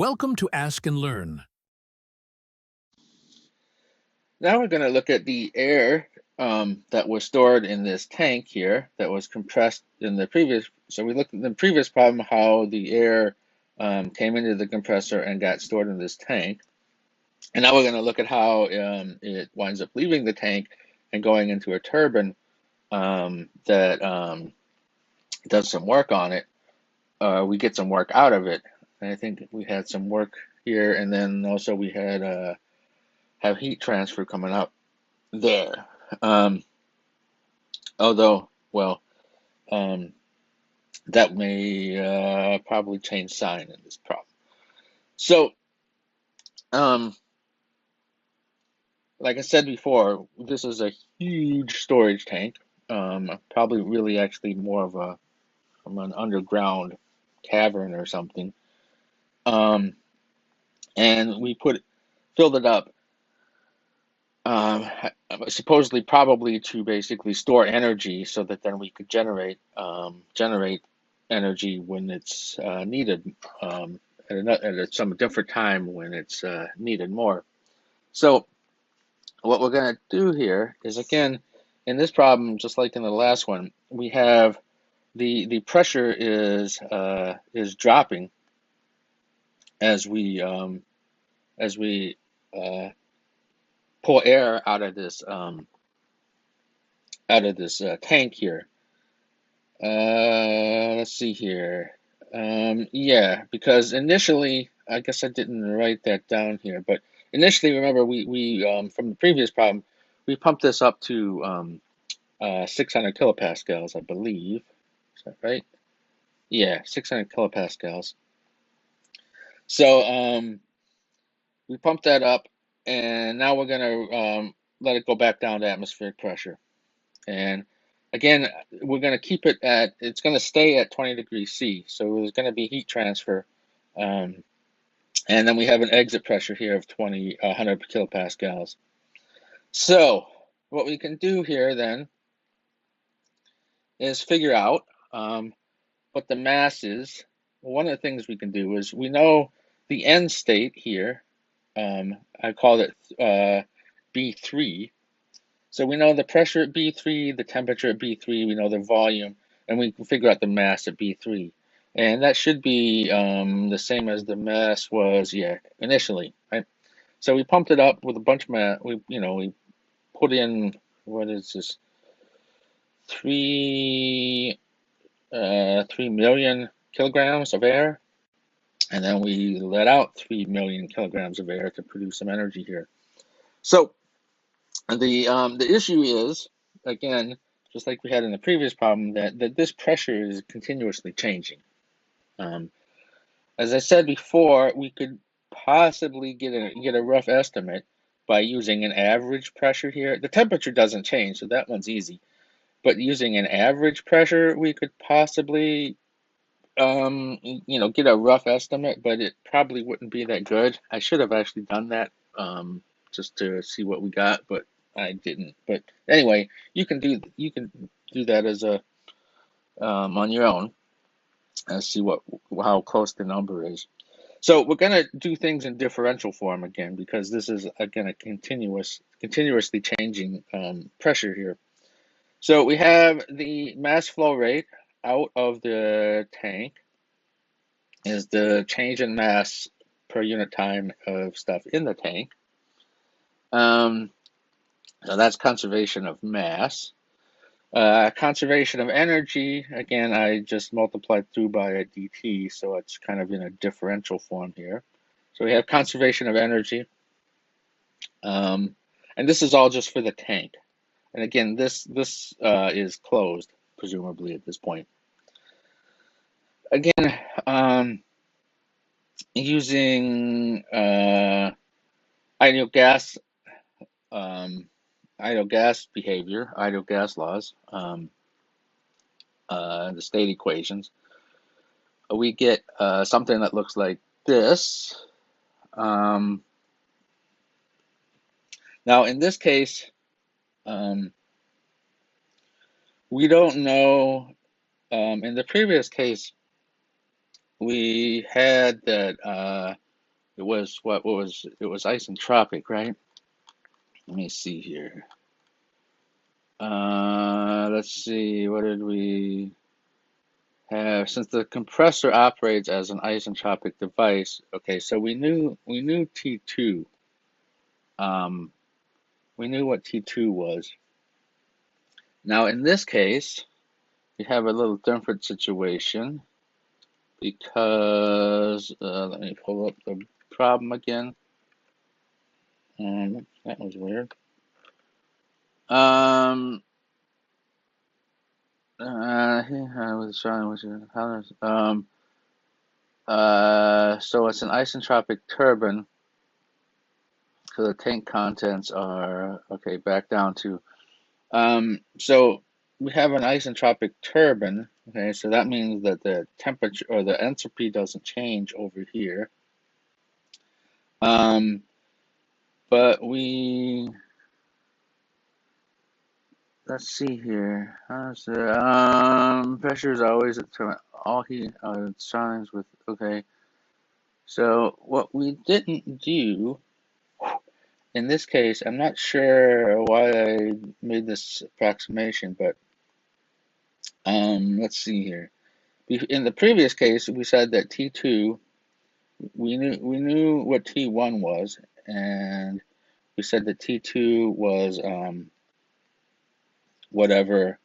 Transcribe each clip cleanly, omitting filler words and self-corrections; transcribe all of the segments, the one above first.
Welcome to Ask and Learn. Now we're going to look at the air that was stored in this tank here that was compressed in the previous. So we looked at the previous problem, how the air came into the compressor and got stored in this tank. And now we're going to look at how it winds up leaving the tank and going into a turbine that does some work on it. We get some work out of it. And I think we had some work here, and then also we had have heat transfer coming up there. Um, Although, well, um, that may probably change sign in this problem. So, um, like I said before, this is a huge storage tank. Probably really actually more of from an underground cavern or something. Um, and we filled it up, um, supposedly probably to basically store energy so that then we could generate energy when it's needed, at some different time when it's needed more. So what we're going to do here is, again, in this problem, just like in the last one, we have the pressure is dropping as we uh, pull air out of this tank here. Let's see here. Yeah, because initially, I guess I didn't write that down here, but initially, remember, we from the previous problem, we pumped this up to 600 kilopascals, I believe. Is that right? Yeah, 600 kilopascals. So we pumped that up, and now we're gonna let it go back down to atmospheric pressure. And again, we're going to keep it it's going to stay at 20 degrees C. So there's going to be heat transfer. Um, and then we have an exit pressure here of 100 kilopascals. So what we can do here then is figure out what the mass is. One of the things we can do is we know the end state here. I call it B3. So we know the pressure at B3, the temperature at B3, we know the volume, and we can figure out the mass at B3. And that should be the same as the mass was, yeah, initially, right? So we pumped it up with a bunch of mass. We put in, what is this, 3, 3 million kilograms of air, and then we let out 3 million kilograms of air to produce some energy here. So the issue is, again, just like we had in the previous problem, that this pressure is continuously changing. Um, as I said before, we could possibly get a rough estimate by using an average pressure here. The temperature doesn't change, so that one's easy. But using an average pressure, we could possibly get a rough estimate, but it probably wouldn't be that good. I should have actually done that just to see what we got, but I didn't. But anyway, you can do that as a on your own and see how close the number is. So we're gonna do things in differential form again because this is again a continuously changing pressure here. So we have the mass flow rate out of the tank is the change in mass per unit time of stuff in the tank. Um, so that's conservation of mass. Conservation of energy, again, I just multiplied through by a dt, so it's kind of in a differential form here. So we have conservation of energy, and this is all just for the tank. And again, this is closed, presumably at this point. Again, using ideal gas ideal gas behavior, ideal gas laws, the state equations, we get something that looks like this. Um, Now, in this case, um, we don't know. In the previous case, we had that It was what was it was isentropic, right? Let me see here. Let's see, what did we have? Since the compressor operates as an isentropic device, okay, so we knew T2. Um, we knew what T2 was. Now in this case, we have a little different situation because let me pull up the problem again. That was weird. I was trying so it's an isentropic turbine. So the tank contents are okay. Back down to so we have an isentropic turbine. Okay, so that means that the temperature or the entropy doesn't change over here. But let's see here. Pressure is always determined. All heat signs with okay. So what we didn't do in this case, I'm not sure why I made this approximation, but let's see here. In the previous case, we said that T2, we knew what T1 was, and we said that T2 was whatever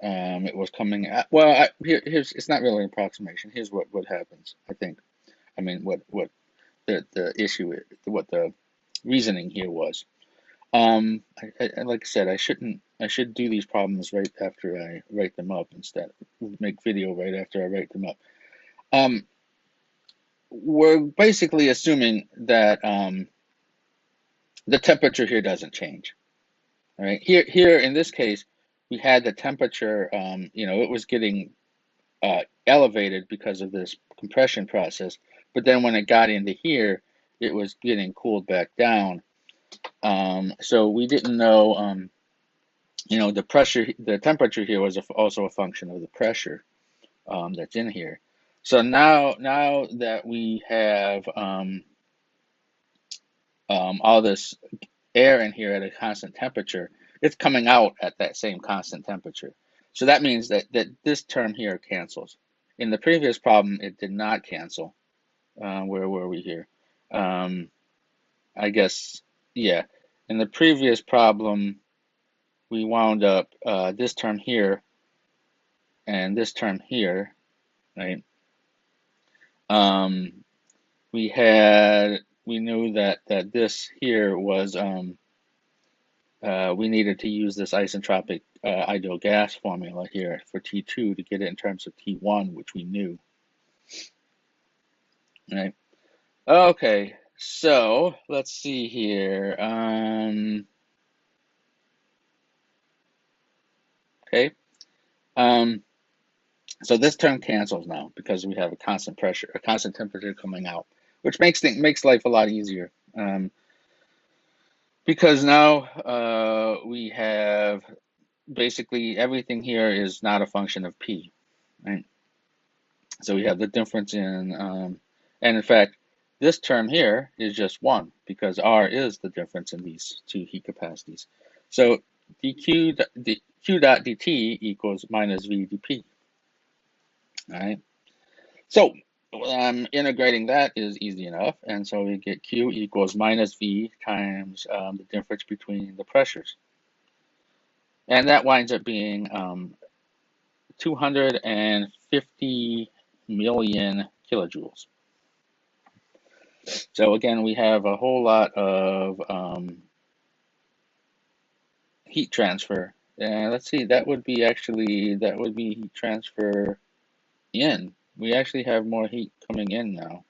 it was coming at. Well, here's it's not really an approximation. Here's what happens. I think. I mean, what the issue is, what the reasoning here was. Like I said, I should do these problems right after I write them up instead. Make video right after I write them up. We're basically assuming that the temperature here doesn't change. All right. Here in this case, we had the temperature. It was getting elevated because of this compression process, but then when it got into here, it was getting cooled back down. So we didn't know. The pressure, the temperature here was also a function of the pressure that's in here. So now that we have all this air in here at a constant temperature, it's coming out at that same constant temperature. So that means that this term here cancels. In the previous problem, it did not cancel. Where were we here? I guess, yeah. In the previous problem, we wound up this term here and this term here, right? We knew that this here was we needed to use this isentropic ideal gas formula here for T2 to get it in terms of T1, which we knew, right? Okay, so let's see here. Okay. So this term cancels now because we have a constant pressure, a constant temperature coming out, which makes life a lot easier. Because now we have basically everything here is not a function of P, right? So we have the difference in, and in fact, this term here is just 1 because R is the difference in these two heat capacities. So Q dot dt equals minus V dP, all right? So integrating that is easy enough, and so we get Q equals minus V times the difference between the pressures. And that winds up being 250 million kilojoules. So again, we have a whole lot of heat transfer. And let's see, that would be heat transfer in. We actually have more heat coming in now.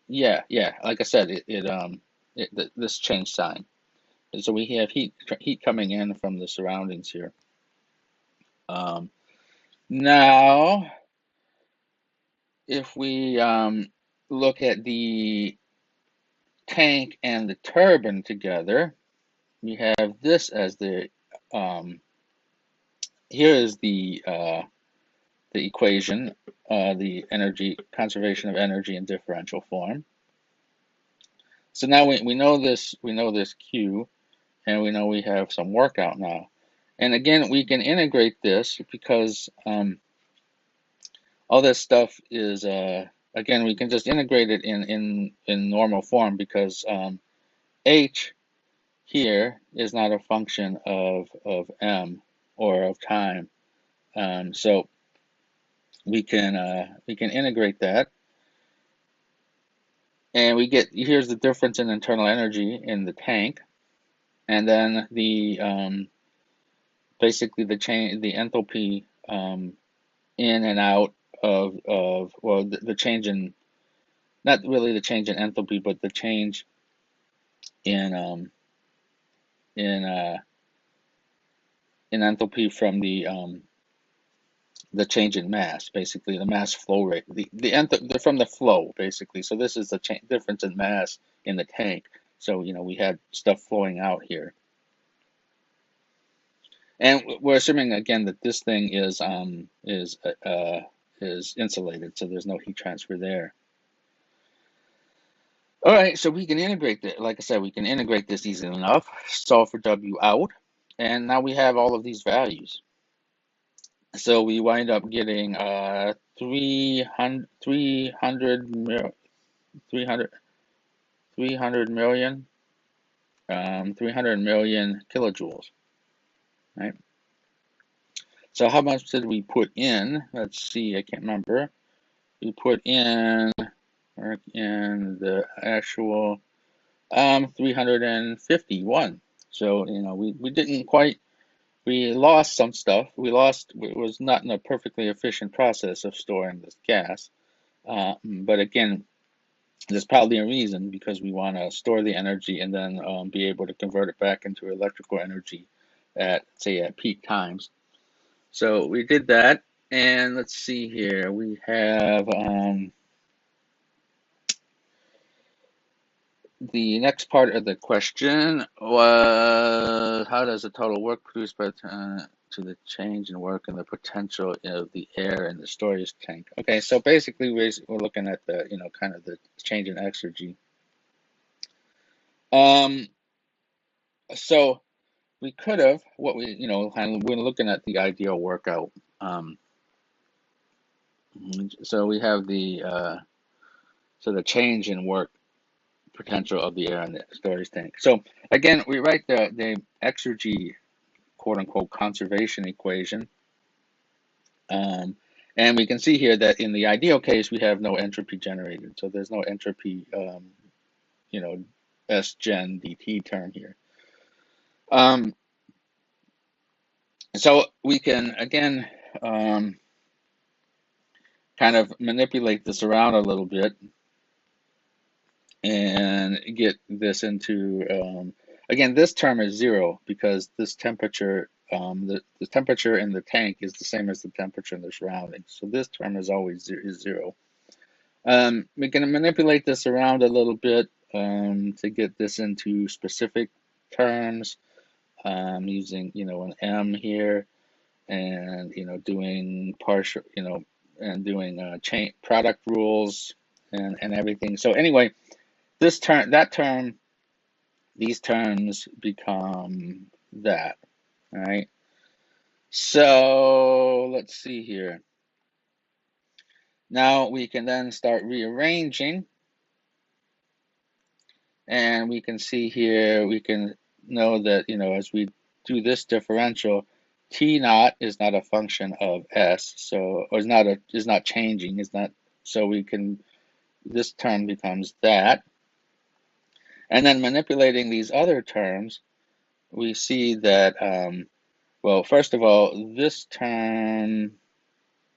Yeah. Like I said, this changed sign. So we have heat coming in from the surroundings here. Now, if we look at the tank and the turbine together, we have this as the here is the the equation, the energy conservation of energy in differential form. So now we know this Q, and we know we have some workout now. And again, we can integrate this because all this stuff is again, we can just integrate it in normal form because H here is not a function of m or of time. So we can integrate that, and we get, here's the difference in internal energy in the tank, and then the basically the enthalpy in and out of well, the change in, not really the change in enthalpy, but the change in in uh, in enthalpy from the change in mass, basically the mass flow rate, from the flow, basically. So this is the difference in mass in the tank. So we had stuff flowing out here, and we're assuming again that this thing is insulated, so there's no heat transfer there. All right, so we can integrate that. Like I said, we can integrate this easily enough. Solve for W out, and now we have all of these values. So we wind up getting 300 million, 300 million kilojoules, right? So how much did we put in? Let's see, I can't remember. We put in the actual 351. So we didn't quite. We lost some stuff. It was not in a perfectly efficient process of storing this gas. But again, there's probably a reason, because we want to store the energy and then be able to convert it back into electrical energy at, say, at peak times. So we did that, and let's see here. We have the next part of the question was, how does the total work produced by to the change in work and the potential of the air in the storage tank? Okay, so basically we're looking at the kind of the change in exergy. So we could have, what we we're looking at the ideal workout. So we have the change in work potential of the air in the storage tank. So again, we write the exergy, quote unquote, conservation equation. And we can see here that in the ideal case, we have no entropy generated. So there's no entropy, S gen dt term here. So we can, again, kind of manipulate this around a little bit and get this into, again, this term is 0 because this temperature, the temperature in the tank is the same as the temperature in the surroundings. So this term is always 0. We can manipulate this around a little bit to get this into specific terms, using, an M here, and, doing partial, and doing chain product rules and everything. So anyway, this term, that term, these terms become that, all right? So let's see here. Now we can then start rearranging, and we can see here, we can know that, as we do this differential, T naught is not a function of S, so, or is not changing, so we can, this term becomes that. And then manipulating these other terms, we see that, well, first of all, this term,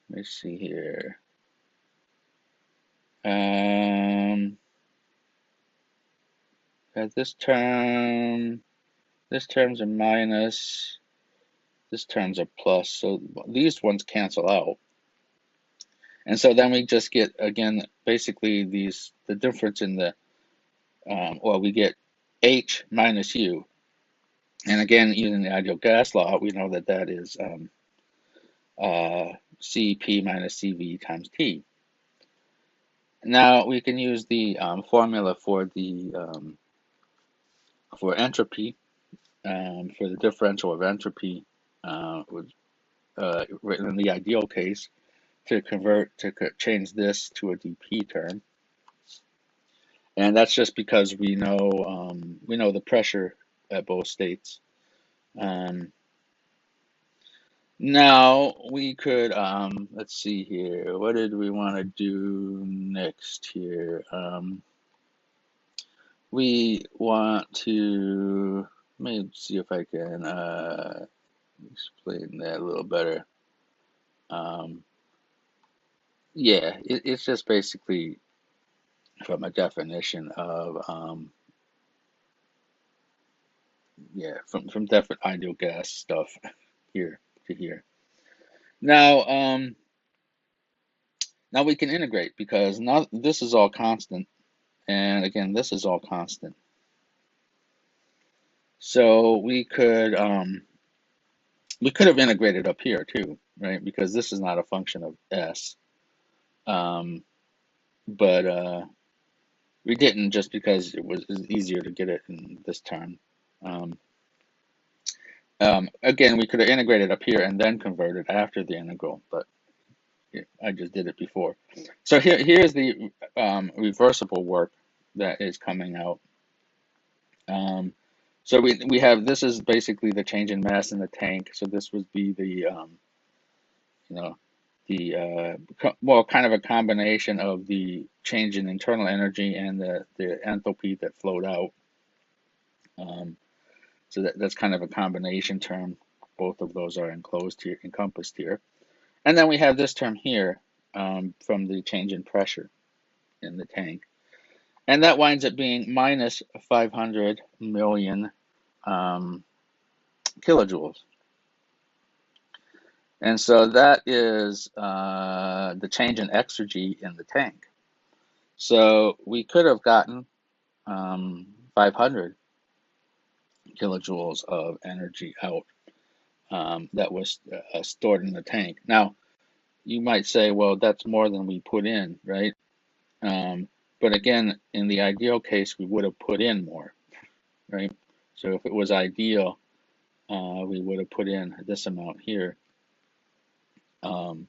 let me see here. This term's a minus, this term's a plus, so these ones cancel out. And so then we just get, again, basically the difference in the, well, we get H minus U. And again, using the ideal gas law, we know that that is Cp minus Cv times T. Now we can use the formula for the for entropy, for the differential of entropy, written in the ideal case, to change this to a dP term, and that's just because we know the pressure at both states. Now we could let's see here. What did we want to do next here? We want to let me see if I can explain that a little better. Yeah, it's just basically from a definition of yeah, from different ideal gas stuff here to here. Now now we can integrate because now this is all constant, and again this is all constant. So we could have integrated up here too, right? Because this is not a function of s. But we didn't, just because it was easier to get it in this term. Um, again, we could have integrated up here and then converted after the integral, but yeah, I just did it before. So here's the reversible work that is coming out. So we have, this is basically the change in mass in the tank. So this would be the you know well, kind of a combination of the change in internal energy and the enthalpy that flowed out. So that's kind of a combination term. Both of those are encompassed here. And then we have this term here from the change in pressure in the tank. And that winds up being minus 500 million kilojoules. And so that is the change in exergy in the tank. So we could have gotten 500 kilojoules of energy out that was stored in the tank. Now, you might say, well, that's more than we put in, right? But again, in the ideal case, we would have put in more, right? So if it was ideal, we would have put in this amount here, and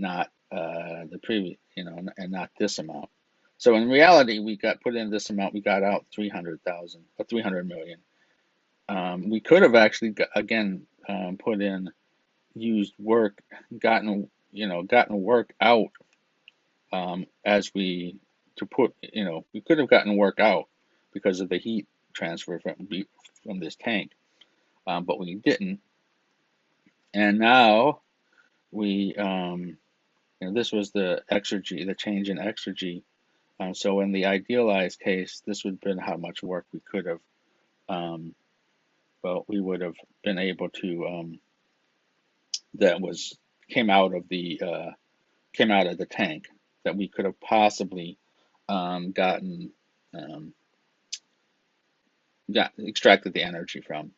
not the previous, and not this amount. So in reality, we put in this amount, we got out 300,000 or 300 million. We could have actually again put in, used work, gotten work out as we we could have gotten work out because of the heat transfer from this tank, but we didn't. And now we this was the exergy, the change in exergy. So in the idealized case, this would have been how much work we could have. Well, we would have been able to that was came out of the tank, that we could have possibly gotten extracted the energy from.